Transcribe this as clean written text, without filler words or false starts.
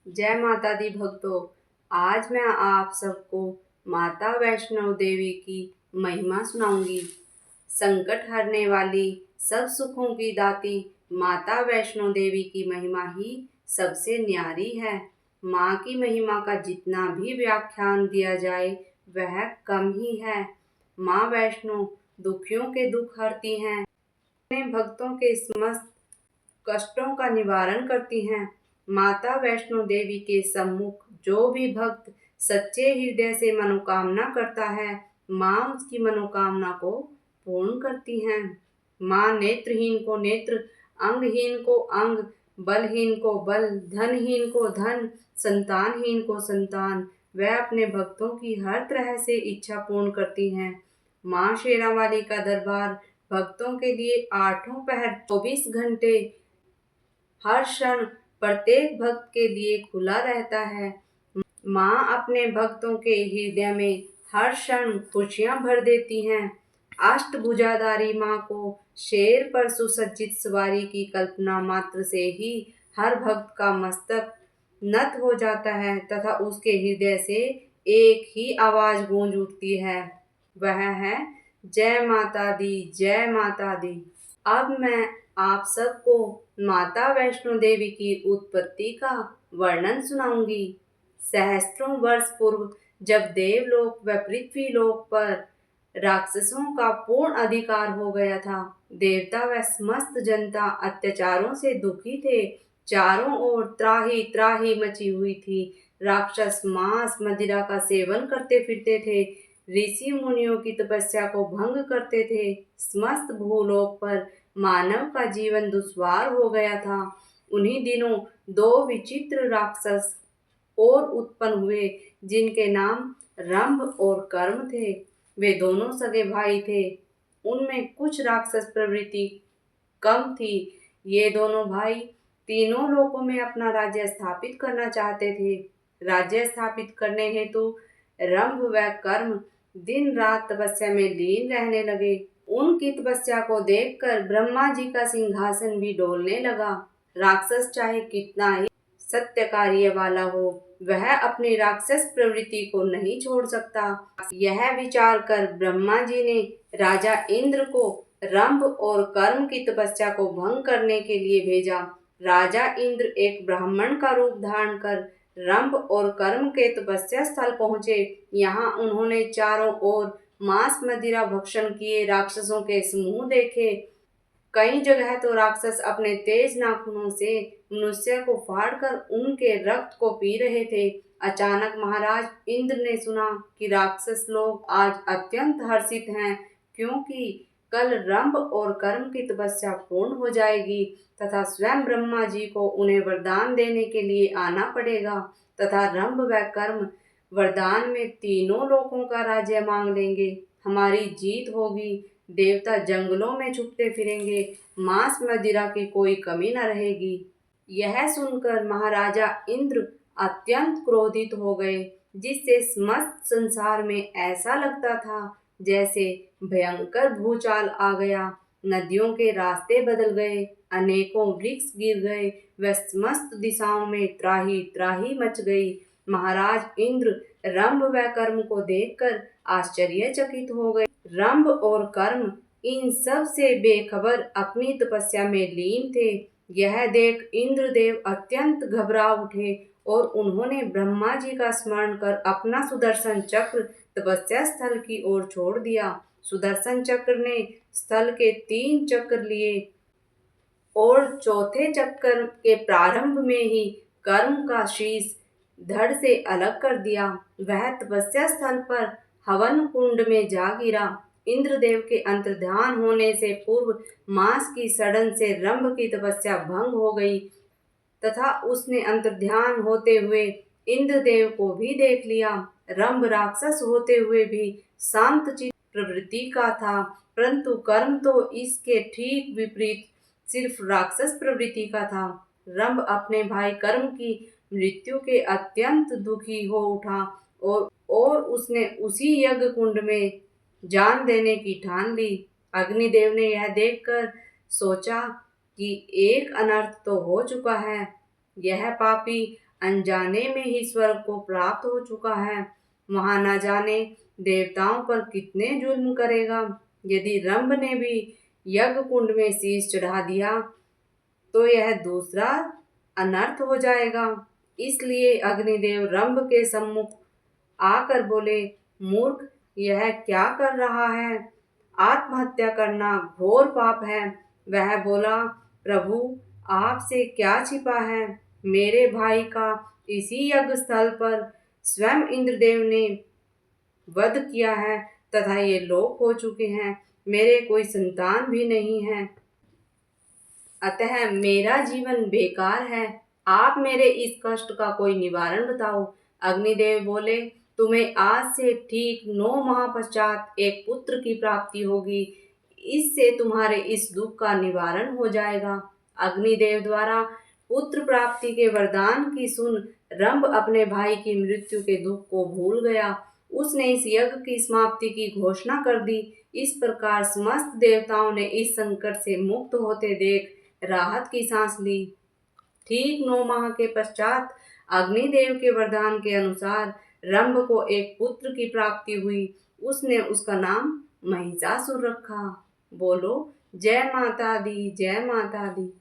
जय माता दी भक्तों। आज मैं आप सबको माता वैष्णो देवी की महिमा सुनाऊंगी। संकट हरने वाली, सब सुखों की दाती माता वैष्णो देवी की महिमा ही सबसे न्यारी है। माँ की महिमा का जितना भी व्याख्यान दिया जाए वह कम ही है। माँ वैष्णो दुखियों के दुख हरती हैं, अपने भक्तों के समस्त कष्टों का निवारण करती हैं। माता वैष्णो देवी के सम्मुख जो भी भक्त सच्चे हृदय से मनोकामना करता है, माँ उसकी मनोकामना को पूर्ण करती हैं। माँ नेत्रहीन को नेत्र, अंगहीन को अंग, बलहीन को बल, धनहीन को धन, संतानहीन को संतान, वह अपने भक्तों की हर तरह से इच्छा पूर्ण करती हैं। माँ शेरावाली का दरबार भक्तों के लिए आठों पहर 24 घंटे हर क्षण प्रत्येक भक्त के लिए खुला रहता है। माँ अपने भक्तों के हृदय में हर क्षण खुशियां भर देती हैं। अष्टभुजाधारी माँ को शेर पर सुसज्जित सवारी की कल्पना मात्र से ही हर भक्त का मस्तक नत हो जाता है तथा उसके हृदय से एक ही आवाज गूंज उठती है, वह है जय माता दी, जय माता दी। अब मैं आप सबको माता वैष्णो देवी की उत्पत्ति का वर्णन सुनाऊंगी। सहस्त्रों वर्ष पूर्व जब देवलोक व पृथ्वीलोक पर राक्षसों का पूर्ण अधिकार हो गया था, देवता व समस्त जनता अत्याचारों से दुखी थे। चारों ओर त्राही त्राही मची हुई थी। राक्षस मांस मदिरा का सेवन करते फिरते थे, ऋषि मुनियों की तपस्या को भंग करते थे। समस्त भूलोक पर मानव का जीवन दुश्वार हो गया था। उन्हीं दिनों दो विचित्र राक्षस और उत्पन्न हुए, जिनके नाम रंभ और कर्म थे। वे दोनों सगे भाई थे। उनमें कुछ राक्षस प्रवृत्ति कम थी। ये दोनों भाई तीनों लोकों में अपना राज्य स्थापित करना चाहते थे। राज्य स्थापित करने हेतु रंभ व कर्म दिन रात तपस्या में लीन रहने लगे। उनकी तपस्या को देखकर ब्रह्मा जी का सिंहासन भी डोलने लगा। राक्षस चाहे कितना ही सत्य कार्य वाला हो, वह अपनी राक्षस प्रवृत्ति को नहीं छोड़ सकता। यह विचार कर ब्रह्मा जी ने राजा इंद्र को रंभ और कर्म की तपस्या को भंग करने के लिए भेजा। राजा इंद्र एक ब्राह्मण का रूप धारण कर रंभ और कर्म के तपस्या स्थल पहुँचे। यहाँ उन्होंने चारों ओर मांस मदिरा भक्षण किए राक्षसों के समूह देखे। कई जगह तो राक्षस अपने तेज नाखूनों से मनुष्य को फाड़कर उनके रक्त को पी रहे थे। अचानक महाराज इंद्र ने सुना कि राक्षस लोग आज अत्यंत हर्षित हैं, क्योंकि कल रंभ और कर्म की तपस्या पूर्ण हो जाएगी तथा स्वयं ब्रह्मा जी को उन्हें वरदान देने के लिए आना पड़ेगा तथा रंभ व कर्म वरदान में तीनों लोकों का राज्य मांग लेंगे। हमारी जीत होगी। देवता जंगलों में छुपते फिरेंगे। मांस मदिरा की कोई कमी न रहेगी। यह सुनकर महाराजा इंद्र अत्यंत क्रोधित हो गए, जिससे समस्त संसार में ऐसा लगता था जैसे भयंकर भूचाल आ गया। नदियों के रास्ते बदल गए, अनेकों वृक्ष गिर गए व समस्त दिशाओं में त्राही त्राही मच गई। महाराज इंद्र रंभ व कर्म को देखकर आश्चर्यचकित हो गए। रंभ और कर्म इन सब से बेखबर अपनी तपस्या में लीन थे। यह देख इंद्रदेव अत्यंत घबरा उठे और उन्होंने ब्रह्मा जी का स्मरण कर अपना सुदर्शन चक्र तपस्या स्थल की ओर छोड़ दिया। सुदर्शन चक्र ने स्थल के 3 चक्र लिए और चौथे चक्र के प्रारंभ में ही कर्म का शीश धड़ से अलग कर दिया। वह तपस्या स्थल पर हवन कुंड में जा गिरा। इंद्रदेव के अंतर्ध्यान होने से पूर्व मांस की सड़न से रंभ की तपस्या भंग हो गई तथा उसने अंतर्ध्यान होते हुए इंद्रदेव को भी देख लिया। रंभ राक्षस होते हुए भी शांत चित्त प्रवृत्ति का था, परंतु कर्म तो इसके ठीक विपरीत सिर्फ राक्षस प्रवृत्ति का था। रंभ अपने भाई कर्म की मृत्यु के अत्यंत दुखी हो उठा और उसने उसी यज्ञ कुंड में जान देने की ठान ली। अग्निदेव ने यह देखकर सोचा कि एक अनर्थ तो हो चुका है। यह पापी अनजाने में ही स्वर्ग को प्राप्त हो चुका है। वहां न जाने देवताओं पर कितने जुल्म करेगा। यदि रंभ ने भी यज्ञ कुंड में शीश चढ़ा दिया तो यह दूसरा अनर्थ हो जाएगा। इसलिए अग्निदेव रंभ के सम्मुख आकर बोले, मूर्ख, यह क्या कर रहा है? आत्महत्या करना घोर पाप है। वह बोला, प्रभु, आपसे क्या छिपा है? मेरे भाई का इसी यज्ञ स्थल पर स्वयं इंद्रदेव ने वध किया है तथा ये लोप हो चुके हैं। मेरे कोई संतान भी नहीं है, अतः मेरा जीवन बेकार है। आप मेरे इस कष्ट का कोई निवारण बताओ। अग्निदेव बोले, तुम्हें आज से ठीक 9 माह पश्चात एक पुत्र की प्राप्ति होगी। इससे तुम्हारे इस दुख का निवारण हो जाएगा। अग्निदेव द्वारा पुत्र प्राप्ति के वरदान की सुन रंभ अपने भाई की मृत्यु के दुख को भूल गया। उसने इस यज्ञ की समाप्ति की घोषणा कर दी। इस प्रकार समस्त देवताओं ने इस संकट से मुक्त होते देख राहत की सांस ली। ठीक 9 माह के पश्चात अग्निदेव के वरदान के अनुसार रंभ को एक पुत्र की प्राप्ति हुई। उसने उसका नाम महिषासुर रखा। बोलो जय माता दी, जय माता दी।